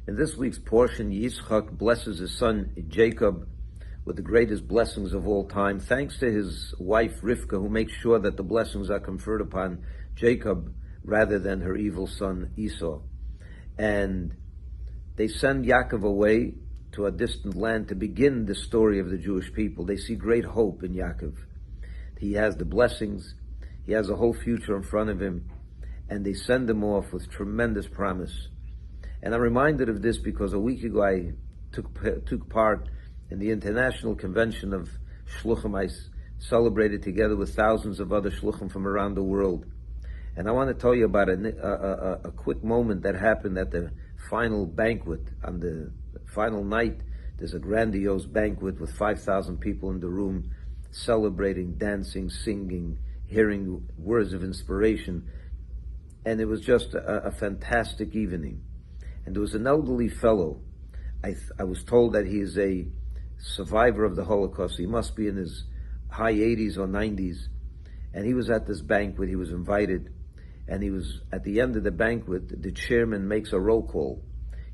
In this week's portion, Yitzchak blesses his son Jacob with the greatest blessings of all time, thanks to his wife Rivka, who makes sure that the blessings are conferred upon Jacob rather than her evil son Esau. And they send Yaakov away to a distant land to begin the story of the Jewish people. They see great hope in Yaakov. He has the blessings, he has a whole future in front of him, and they send him off with tremendous promise. And I'm reminded of this because a week ago I took part in the International Convention of Shluchim. I celebrated together with thousands of other Shluchim from around the world. And I want to tell you about a quick moment that happened at the final banquet. On the final night, there's a grandiose banquet with 5,000 people in the room, celebrating, dancing, singing, hearing words of inspiration. And it was just a fantastic evening. And there was an elderly fellow. I was told that he is a survivor of the Holocaust. He must be in his high 80s or 90s. And he was at this banquet. He was invited. And he was, at the end of the banquet, the chairman makes a roll call.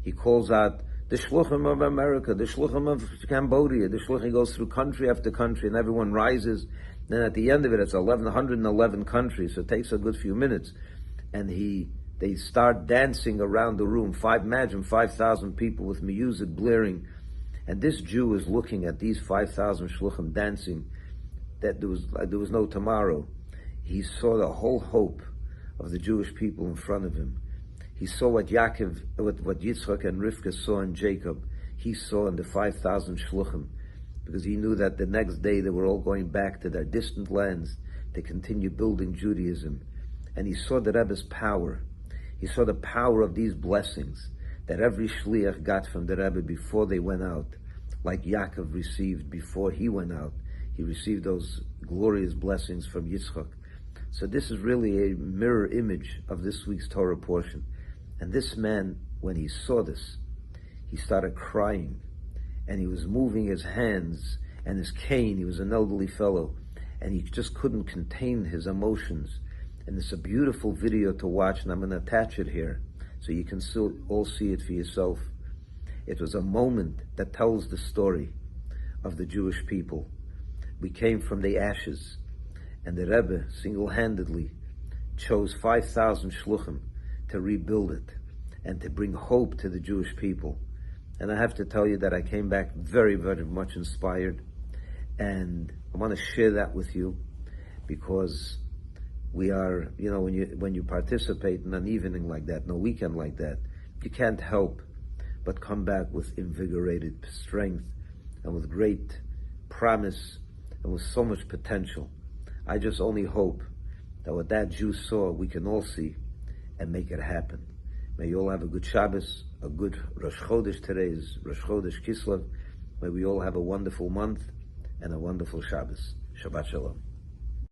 He calls out, the Shluchim of America, the Shluchim of Cambodia. The Shluchim goes through country after country, and everyone rises. Then at the end of it, it's 111 countries, so it takes a good few minutes. And they start dancing around the room. Imagine 5,000 people with music blaring. And this Jew is looking at these 5,000 shluchim dancing, that there was no tomorrow. He saw the whole hope of the Jewish people in front of him. He saw what Yitzchak and Rivka saw in Jacob. He saw in the 5,000 shluchim, because he knew that the next day they were all going back to their distant lands to continue building Judaism. And he saw the Rebbe's power. He saw the power of these blessings that every shliach got from the Rebbe before they went out, like Yaakov received before he went out. He received those glorious blessings from Yitzchak. So this is really a mirror image of this week's Torah portion. And this man, when he saw this, he started crying, and he was moving his hands and his cane. He was an elderly fellow, and he just couldn't contain his emotions. And it's a beautiful video to watch, and I'm going to attach it here so you can still all see it for yourself. It was a moment that tells the story of the Jewish people. We came from the ashes, and the Rebbe single-handedly chose 5,000 shluchim to rebuild it and to bring hope to the Jewish people. And I have to tell you that I came back very, very much inspired, and I want to share that with you, because we are, when you participate in an evening like that, in a weekend like that, you can't help but come back with invigorated strength and with great promise and with so much potential. I just only hope that what that Jew saw, we can all see and make it happen. May you all have a good Shabbos, a good Rosh Chodesh. Today is Rosh Chodesh Kislev. May we all have a wonderful month and a wonderful Shabbos. Shabbat Shalom.